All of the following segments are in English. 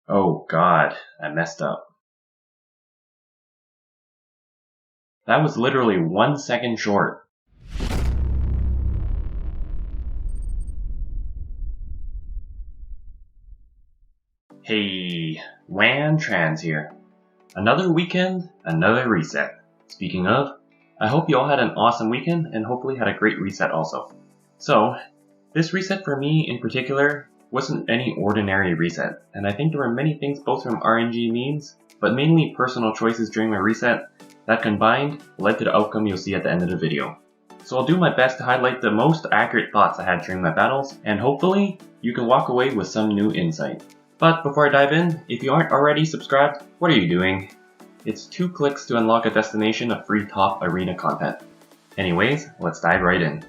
Oh god, I messed up. That was literally 1 second short. Hey, WAN Trans here. Another weekend, another reset. Speaking of, I hope you all had an awesome weekend and hopefully had a great reset also. So, this reset for me in particular wasn't any ordinary reset, and I think there were many things both from RNG means, but mainly personal choices during my reset that combined led to the outcome you'll see at the end of the video. So I'll do my best to highlight the most accurate thoughts I had during my battles, and hopefully you can walk away with some new insight. But before I dive in, if you aren't already subscribed, what are you doing? It's 2 clicks to unlock a destination of free top arena content. Anyways, let's dive right in.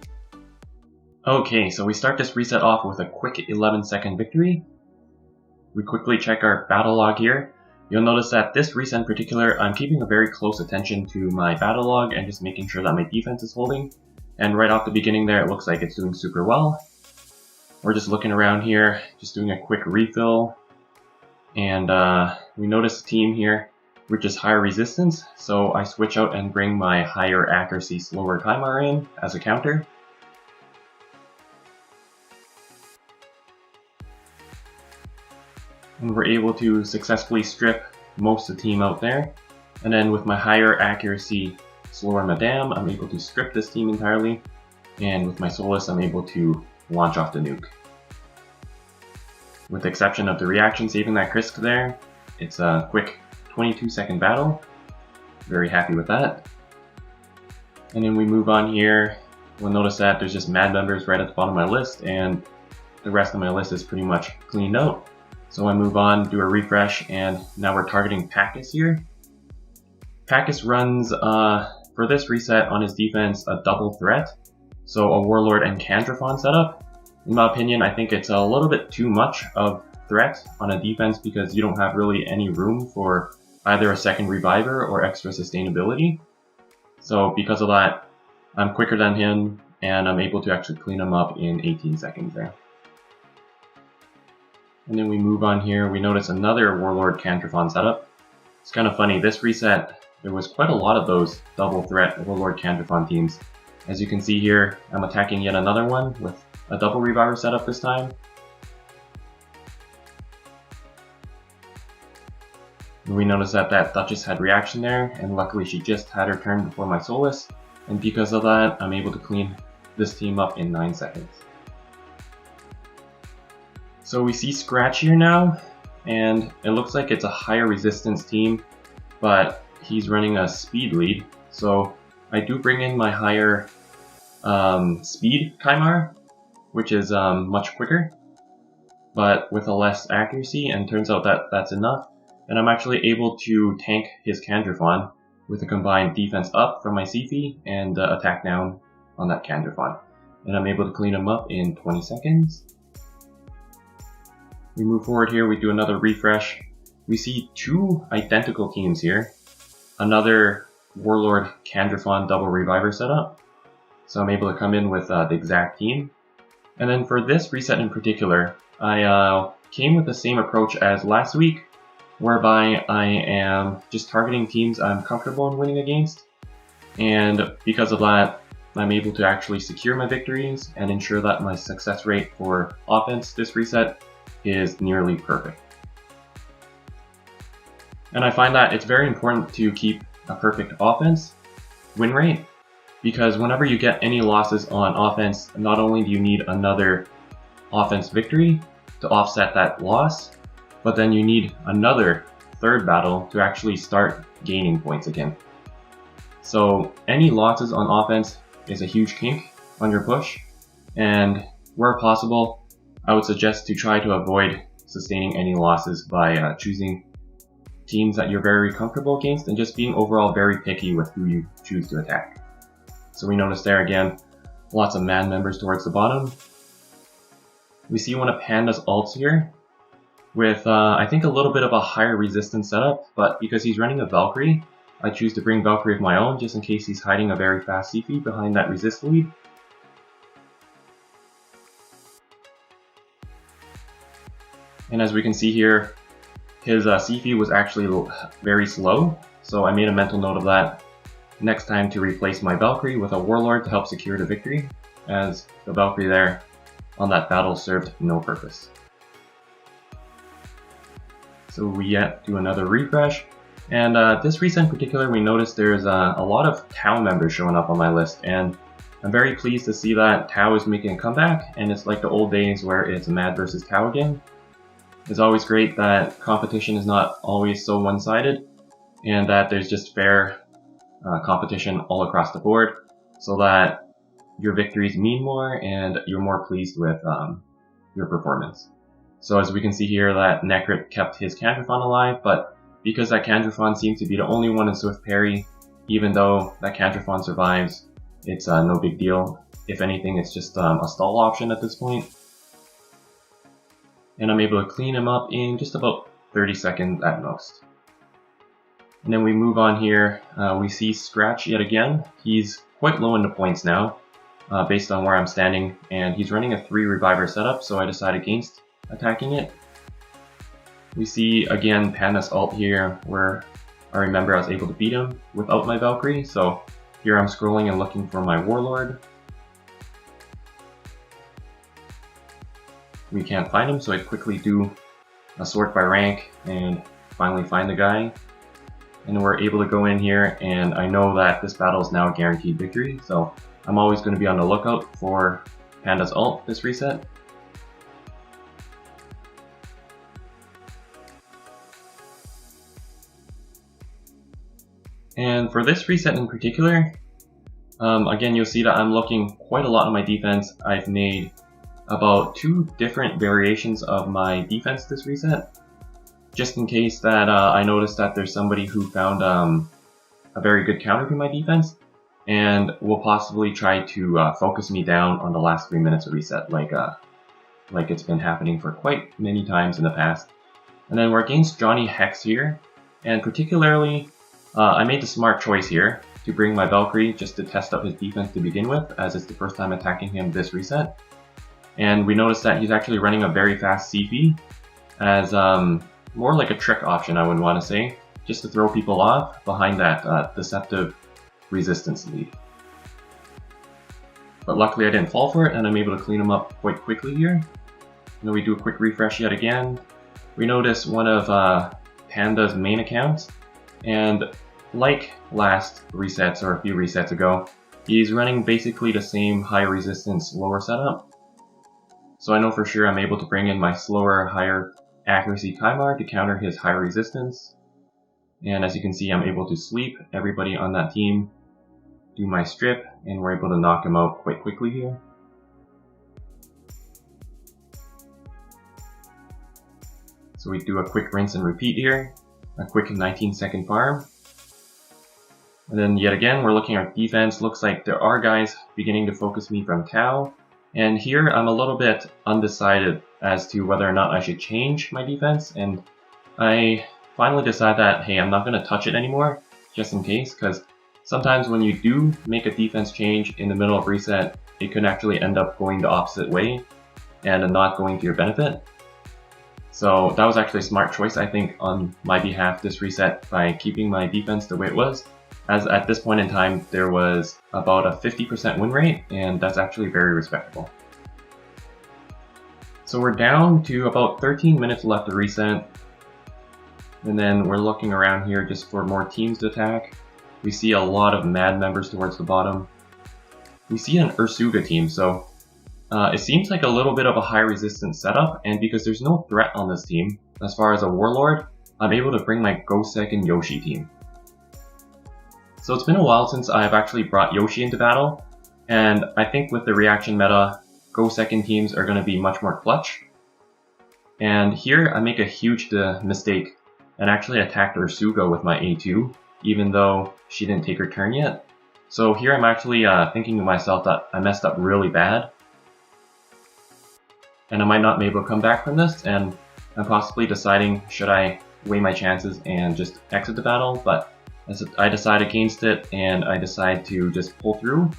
Okay, so we start this reset off with a quick 11-second victory. We quickly check our battle log here. You'll notice that this reset in particular, I'm keeping a very close attention to my battle log and just making sure that my defense is holding. And right off the beginning there, it looks like it's doing super well. We're just looking around here, just doing a quick refill. And we notice the team here, which is higher resistance, so I switch out and bring my higher accuracy slower timer in as a counter. And we're able to successfully strip most of the team out there. And then with my higher accuracy slower Madame, I'm able to strip this team entirely. And with my Solus, I'm able to launch off the nuke. With the exception of the reaction saving that Krisk there, it's a quick 22-second battle. Very happy with that. And then we move on here. We'll notice that there's just mad members right at the bottom of my list, and the rest of my list is pretty much cleaned out. So I move on, do a refresh, and now we're targeting Packus here. Packus runs, for this reset on his defense, a double threat. So a Warlord and Candraphon setup. In my opinion, I think it's a little bit too much of threat on a defense because you don't have really any room for either a second reviver or extra sustainability. So because of that, I'm quicker than him and I'm able to actually clean him up in 18 seconds there. And then we move on here, we notice another Warlord Candraphon setup. It's kind of funny, this reset, there was quite a lot of those double threat Warlord Candraphon teams. As you can see here, I'm attacking yet another one with a double reviver setup this time. And we notice that Duchess had reaction there, and luckily she just had her turn before my Solus, and because of that, I'm able to clean this team up in 9 seconds. So we see Scratch here now, and it looks like it's a higher resistance team, but he's running a speed lead. So I do bring in my higher speed Kaimar, which is much quicker, but with a less accuracy, and turns out that that's enough. And I'm actually able to tank his Candraphon with a combined defense up from my Sifi and attack down on that Candraphon. And I'm able to clean him up in 20 seconds. We move forward here, we do another refresh. We see 2 identical teams here. Another Warlord Candraphon double reviver setup. So I'm able to come in with the exact team. And then for this reset in particular, I came with the same approach as last week, whereby I am just targeting teams I'm comfortable in winning against. And because of that, I'm able to actually secure my victories and ensure that my success rate for offense this reset is nearly perfect. And I find that it's very important to keep a perfect offense win rate, because whenever you get any losses on offense, not only do you need another offense victory to offset that loss, but then you need another third battle to actually start gaining points again. So any losses on offense is a huge kink on your push, and where possible, I would suggest to try to avoid sustaining any losses by choosing teams that you're very comfortable against and just being overall very picky with who you choose to attack. So we notice there again, lots of man members towards the bottom. We see one of Panda's ults here with I think a little bit of a higher resistance setup, but because he's running a Valkyrie, I choose to bring Valkyrie of my own just in case he's hiding a very fast CP behind that resist lead. And as we can see here, his C-Fee was actually very slow, so I made a mental note of that next time to replace my Valkyrie with a Warlord to help secure the victory, as the Valkyrie there on that battle served no purpose. So we do another refresh, and this reset in particular, we noticed there's a lot of Tau members showing up on my list, and I'm very pleased to see that Tau is making a comeback, and it's like the old days where it's Mad versus Tau again. It's always great that competition is not always so one-sided, and that there's just fair competition all across the board, so that your victories mean more and you're more pleased with your performance. So as we can see here, that Necrit kept his Candrafon alive, but because that Candrafon seems to be the only one in Swift Parry, even though that Candrafon survives, it's no big deal. If anything, it's just a stall option at this point. And I'm able to clean him up in just about 30 seconds at most. And then we move on here, we see Scratch yet again. He's quite low in the points now, based on where I'm standing, and he's running a 3 Reviver setup, so I decided against attacking it. We see again Panda's ult here, where I remember I was able to beat him without my Valkyrie, so here I'm scrolling and looking for my Warlord. We can't find him, so I quickly do a sort by rank and finally find the guy. And we're able to go in here, and I know that this battle is now a guaranteed victory, so I'm always going to be on the lookout for Panda's ult this reset. And for this reset in particular, again, you'll see that I'm looking quite a lot on my defense. I've made about 2 different variations of my defense this reset, just in case that I noticed that there's somebody who found a very good counter to my defense, and will possibly try to focus me down on the last 3 minutes of reset, like it's been happening for quite many times in the past. And then we're against Johnny Hex here, and particularly I made the smart choice here to bring my Valkyrie just to test up his defense to begin with, as it's the first time attacking him this reset. And we noticed that he's actually running a very fast C-Fee, as more like a trick option, I would want to say, just to throw people off behind that deceptive resistance lead. But luckily I didn't fall for it, and I'm able to clean him up quite quickly here. And then we do a quick refresh yet again. We notice one of Panda's main accounts, and like last resets or a few resets ago, he's running basically the same high resistance lower setup. So I know for sure I'm able to bring in my slower, higher accuracy Kaimar to counter his high resistance. And as you can see, I'm able to sleep everybody on that team, do my strip, and we're able to knock him out quite quickly here. So we do a quick rinse and repeat here, a quick 19-second farm. And then yet again, we're looking at defense. Looks like there are guys beginning to focus me from Tau. And here I'm a little bit undecided as to whether or not I should change my defense. And I finally decided that, hey, I'm not going to touch it anymore, just in case, because sometimes when you do make a defense change in the middle of reset, it can actually end up going the opposite way and not going to your benefit. So that was actually a smart choice, I think, on my behalf this reset, by keeping my defense the way it was, as at this point in time there was about a 50% win rate, and that's actually very respectable. So we're down to about 13 minutes left to reset, and then we're looking around here just for more teams to attack. We see a lot of Mad members towards the bottom. We see an Ursuga team, so it seems like a little bit of a high resistance setup, and because there's no threat on this team, as far as a Warlord, I'm able to bring my Gosek and Yoshi team. So it's been a while since I've actually brought Yoshi into battle, and I think with the reaction meta, Gosek teams are going to be much more clutch. And here I make a huge mistake and actually attacked Ursuga with my A2, even though she didn't take her turn yet. So here I'm actually thinking to myself that I messed up really bad, and I might not be able to come back from this, and I'm possibly deciding should I weigh my chances and just exit the battle, but I decide against it, and I decide to just pull through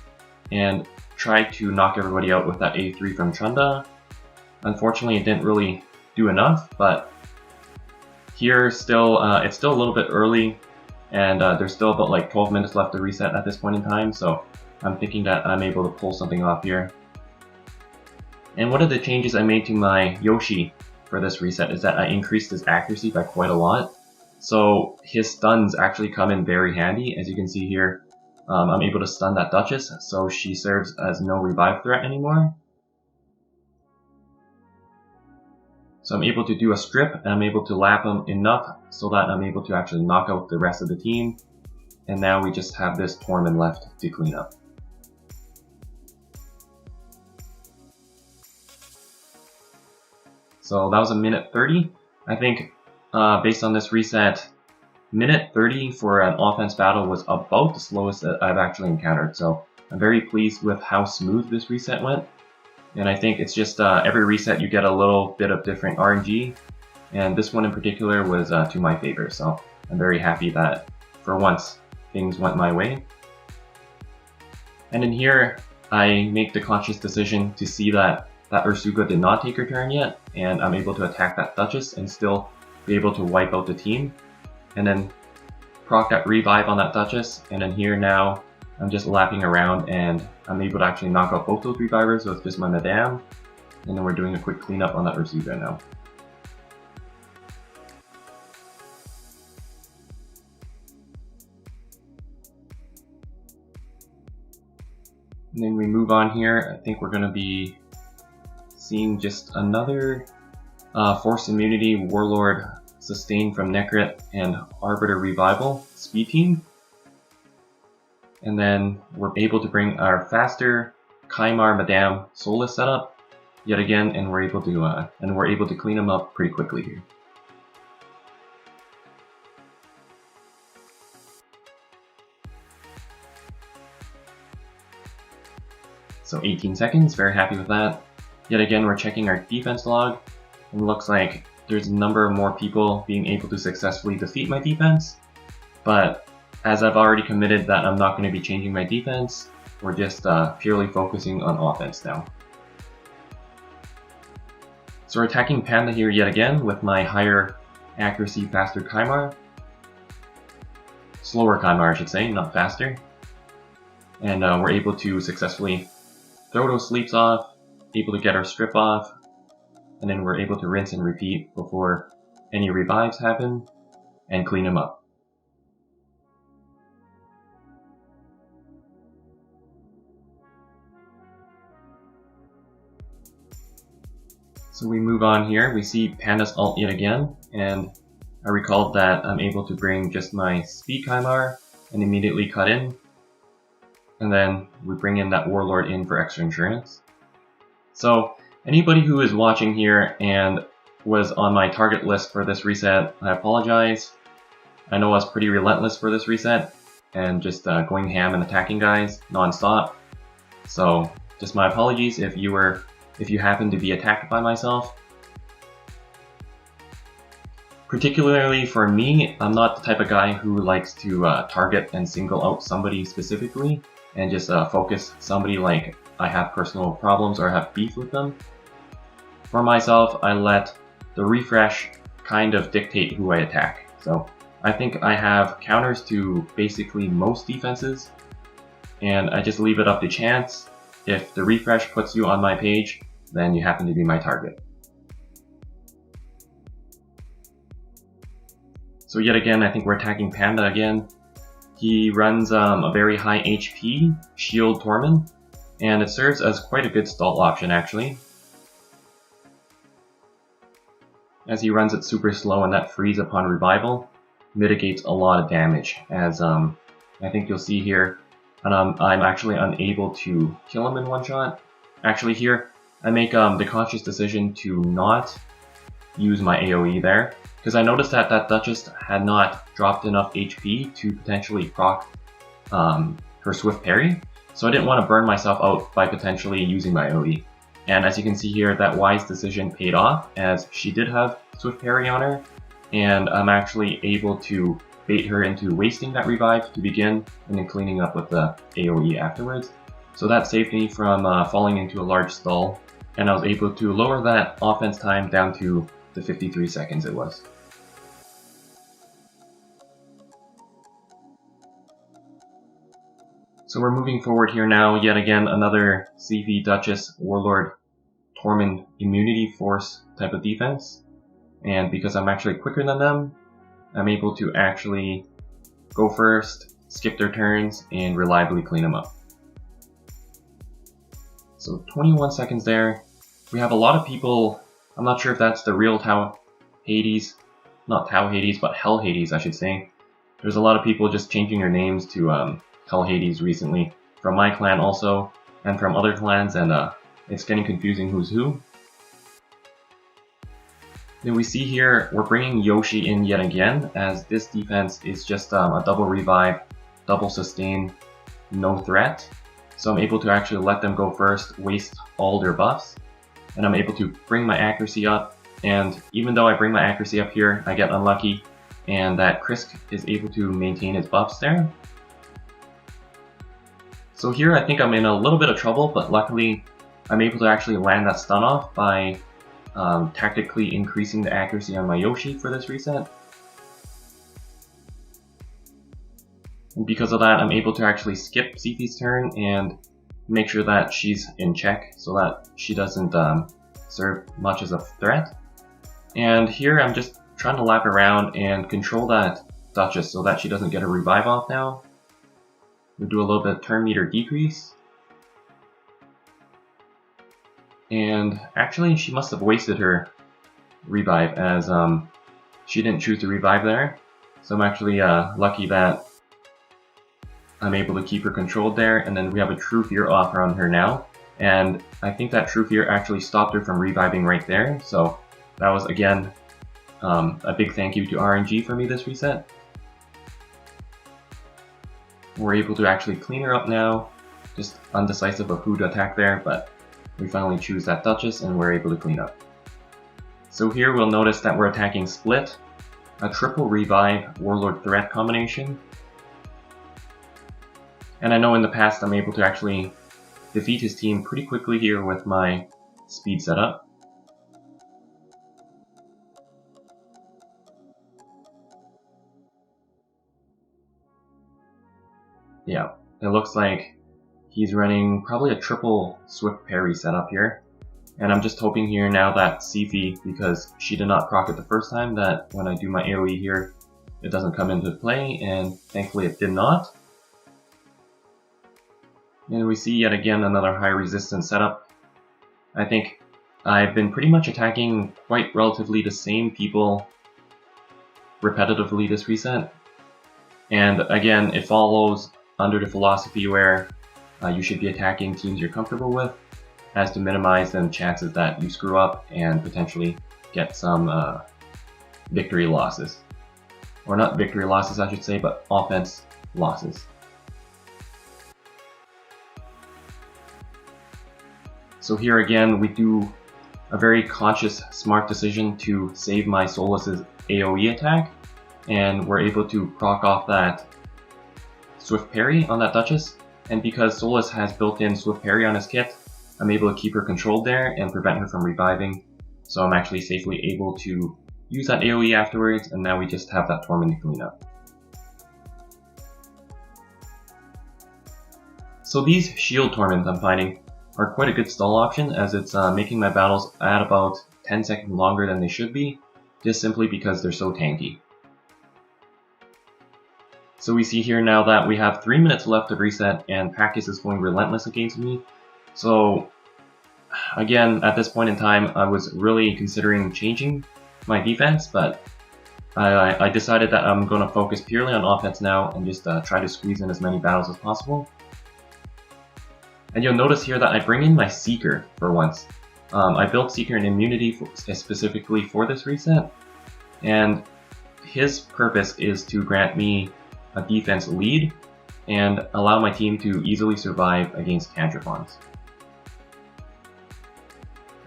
and try to knock everybody out with that A3 from Chunda. Unfortunately, it didn't really do enough, but here still, it's still a little bit early, and there's still about like 12 minutes left to reset at this point in time, so I'm thinking that I'm able to pull something off here. And one of the changes I made to my Yoshi for this reset is that I increased his accuracy by quite a lot. So his stuns actually come in very handy. As you can see here, I'm able to stun that Duchess, so she serves as no revive threat anymore. So I'm able to do a strip, and I'm able to lap him enough so that I'm able to actually knock out the rest of the team. And now we just have this Tormund left to clean up. So that was a minute 30. I think based on this reset, minute 30 for an offense battle was about the slowest that I've actually encountered. So I'm very pleased with how smooth this reset went. And I think it's just every reset you get a little bit of different RNG, and this one in particular was to my favor, so I'm very happy that for once things went my way. And in here I make the conscious decision to see that Ursuga did not take her turn yet, and I'm able to attack that Duchess and still be able to wipe out the team, and then proc that revive on that Duchess, and then here now I'm just lapping around and I'm able to actually knock out both those revivers with just my Madame, and then we're doing a quick cleanup on that Ursuga now. And then we move on here. I think we're going to be seeing just another Force Immunity, Warlord, Sustain from Necrit, and Arbiter Revival speed team. And then we're able to bring our faster Kaimar Madame Soulless setup yet again, and we're able to clean them up pretty quickly here. So 18 seconds, very happy with that. Yet again, we're checking our defense log, and it looks like there's a number of more people being able to successfully defeat my defense, but as I've already committed that I'm not going to be changing my defense, we're just purely focusing on offense now. So we're attacking Panda here yet again with my higher accuracy, faster Kaimar. Slower Kaimar, I should say, not faster. And we're able to successfully throw those sleeps off, able to get our strip off, and then we're able to rinse and repeat before any revives happen and clean them up. So we move on here, we see Panda's ult yet again, and I recalled that I'm able to bring just my speed Kaimar and immediately cut in, and then we bring in that Warlord in for extra insurance. So anybody who is watching here and was on my target list for this reset, I apologize. I know I was pretty relentless for this reset and just going ham and attacking guys non-stop. So just my apologies if you happen to be attacked by myself. Particularly for me, I'm not the type of guy who likes to target and single out somebody specifically and just focus somebody like I have personal problems or have beef with them. For myself, I let the refresh kind of dictate who I attack. So I think I have counters to basically most defenses, and I just leave it up to chance. If the refresh puts you on my page, then you happen to be my target. So yet again, I think we're attacking Panda again. He runs a very high HP shield Tormund, and it serves as quite a good stall option actually, as he runs it super slow, and that freeze upon revival mitigates a lot of damage, as I think you'll see here, and I'm actually unable to kill him in one shot. Actually here, I make the conscious decision to not use my AoE there, because I noticed that that Duchess had not dropped enough HP to potentially proc her swift parry, so I didn't want to burn myself out by potentially using my AoE. And as you can see here, that wise decision paid off, as she did have swift parry on her, and I'm actually able to bait her into wasting that revive to begin, and then cleaning up with the AoE afterwards. So that saved me from falling into a large stall, and I was able to lower that offense time down to the 53 seconds it was. So we're moving forward here now, yet again another CV Duchess Warlord Tormund immunity force type of defense. And because I'm actually quicker than them, I'm able to actually go first, skip their turns, and reliably clean them up. So 21 seconds there. We have a lot of people, I'm not sure if that's the real Tau Hades, not Tau Hades, but Hell Hades I should say. There's a lot of people just changing their names to Hell Hades recently, from my clan also, and from other clans, and it's getting confusing who's who. Then we see here, we're bringing Yoshi in yet again, as this defense is just a double revive, double sustain, no threat. So I'm able to actually let them go first, waste all their buffs, and I'm able to bring my accuracy up, and even though I bring my accuracy up here, I get unlucky, and that Krisk is able to maintain his buffs there. So here I think I'm in a little bit of trouble, but luckily I'm able to actually land that stun off by tactically increasing the accuracy on my Yoshi for this reset. And because of that, I'm able to actually skip Zifi's turn and make sure that she's in check so that she doesn't serve much as a threat. And here I'm just trying to lap around and control that Duchess so that she doesn't get a revive off now. We'll do a little bit of turn meter decrease. And actually she must have wasted her revive as she didn't choose to revive there. So I'm actually lucky that I'm able to keep her controlled there, and then we have a True Fear offer on her now. And I think that True Fear actually stopped her from reviving right there, so that was again a big thank you to RNG for me this reset. We're able to actually clean her up now, just undecisive of who to attack there, but we finally choose that Duchess and we're able to clean up. So here we'll notice that we're attacking Split, a triple revive Warlord threat combination. And I know in the past I'm able to actually defeat his team pretty quickly here with my speed setup. Yeah, it looks like he's running probably a triple swift parry setup here. And I'm just hoping here now that Zifi, because she did not proc it the first time, that when I do my AoE here, it doesn't come into play, and thankfully it did not. And we see yet again another high resistance setup. I think I've been pretty much attacking quite relatively the same people repetitively this reset. And again, it follows under the philosophy where you should be attacking teams you're comfortable with, as to minimize the chances that you screw up and potentially get some victory losses. Or not victory losses I should say, but offense losses. So here again, we do a very conscious, smart decision to save my Solas's AoE attack, and we're able to proc off that Swift Parry on that Duchess, and because Solas has built-in Swift Parry on his kit, I'm able to keep her controlled there and prevent her from reviving, so I'm actually safely able to use that AoE afterwards, and now we just have that Tormund to clean up. So these shield Torments I'm finding are quite a good stall option, as it's making my battles at about 10 seconds longer than they should be, just simply because they're so tanky. So we see here now that we have 3 minutes left of reset, and Pacus is going Relentless against me. So again, at this point in time, I was really considering changing my defense, but I decided that I'm going to focus purely on offense now and just try to squeeze in as many battles as possible. And you'll notice here that I bring in my Seeker for once. I built Seeker and immunity specifically for this reset, and his purpose is to grant me a defense lead and allow my team to easily survive against Cantrifons.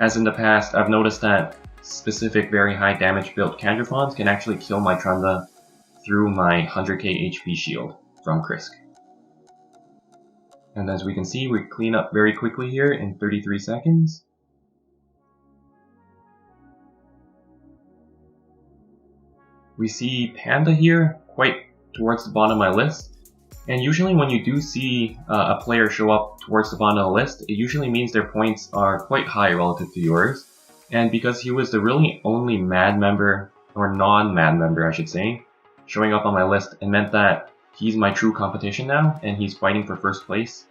As in the past, I've noticed that specific very high damage built Cantrifons can actually kill my Trunda through my 100k HP shield from Krisk. And as we can see, we clean up very quickly here in 33 seconds. We see Panda here, quite towards the bottom of my list. And usually when you do see a player show up towards the bottom of the list, it usually means their points are quite high relative to yours. And because he was the really only MAD member, or non-MAD member I should say, showing up on my list, it meant that he's my true competition now, and he's fighting for first place.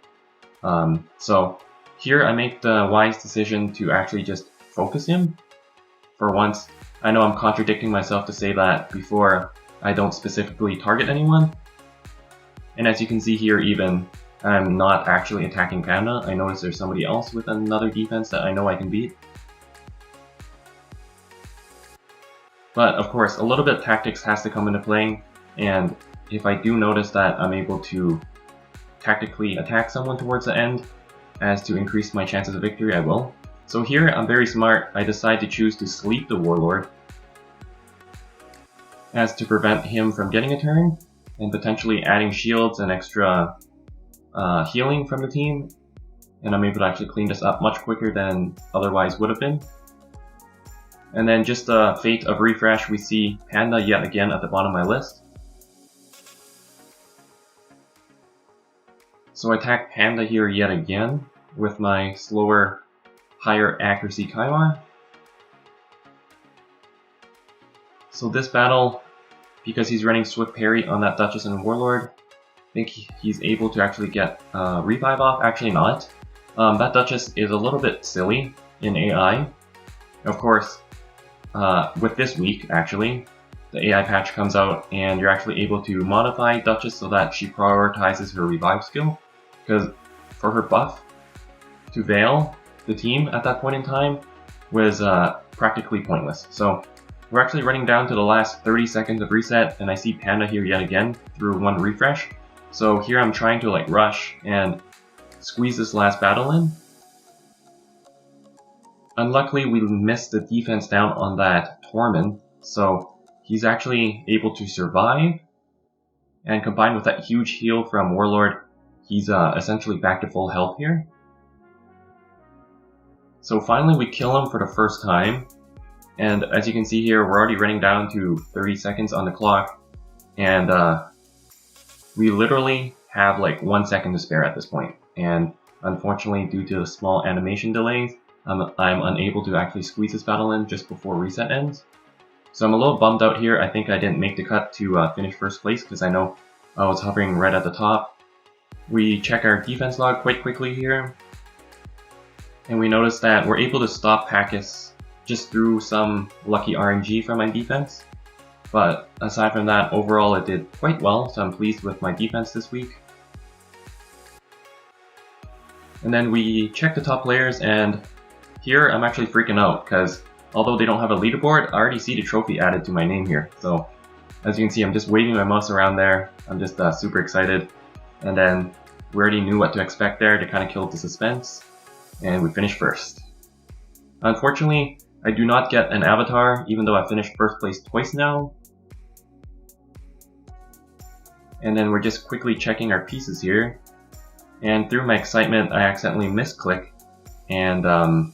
So here I make the wise decision to actually just focus him. For once, I know I'm contradicting myself to say that before I don't specifically target anyone. And as you can see here even, I'm not actually attacking Panda. I notice there's somebody else with another defense that I know I can beat. But of course, a little bit of tactics has to come into play, and if I do notice that I'm able to tactically attack someone towards the end as to increase my chances of victory, I will. So here I'm very smart. I decide to choose to sleep the Warlord as to prevent him from getting a turn and potentially adding shields and extra healing from the team, and I'm able to actually clean this up much quicker than otherwise would have been. And then just a fate of refresh, we see Panda yet again at the bottom of my list. So I attack Panda here yet again with my slower, higher accuracy Kaiwa. So this battle, because he's running Swift Parry on that Duchess and Warlord, I think he's able to actually get revive off. Actually not. That Duchess is a little bit silly in AI. Of course, with this week actually, the AI patch comes out and you're actually able to modify Duchess so that she prioritizes her revive skill. Because for her buff to Veil the team at that point in time was practically pointless. So we're actually running down to the last 30 seconds of reset, and I see Panda here yet again through one refresh. So here I'm trying to like rush and squeeze this last battle in. Unluckily, we missed the defense down on that Tormund, so he's actually able to survive. And combined with that huge heal from Warlord, he's essentially back to full health here. So finally we kill him for the first time. And as you can see here, we're already running down to 30 seconds on the clock. And we literally have like 1 second to spare at this point. And unfortunately, due to the small animation delays, I'm unable to actually squeeze this battle in just before reset ends. So I'm a little bummed out here. I think I didn't make the cut to finish first place because I know I was hovering right at the top. We check our defense log quite quickly here. And we notice that we're able to stop Packus just through some lucky RNG from my defense. But aside from that, overall it did quite well, so I'm pleased with my defense this week. And then we check the top players, and here I'm actually freaking out because although they don't have a leaderboard, I already see the trophy added to my name here. So as you can see, I'm just waving my mouse around there. I'm just super excited. And then we already knew what to expect there to kind of kill the suspense. And we finished first. Unfortunately, I do not get an avatar, even though I finished first place twice now. And then we're just quickly checking our pieces here. And through my excitement, I accidentally misclick. And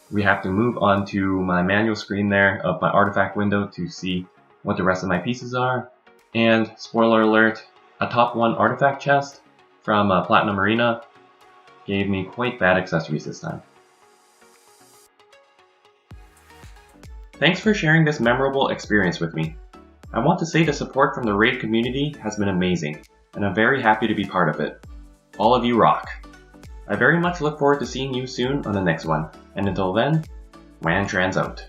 we have to move on to my manual screen there of my artifact window to see what the rest of my pieces are. And spoiler alert, a top 1 artifact chest from Platinum Arena gave me quite bad accessories this time. Thanks for sharing this memorable experience with me. I want to say the support from the raid community has been amazing, and I'm very happy to be part of it. All of you rock. I very much look forward to seeing you soon on the next one, and until then, Wantrans out.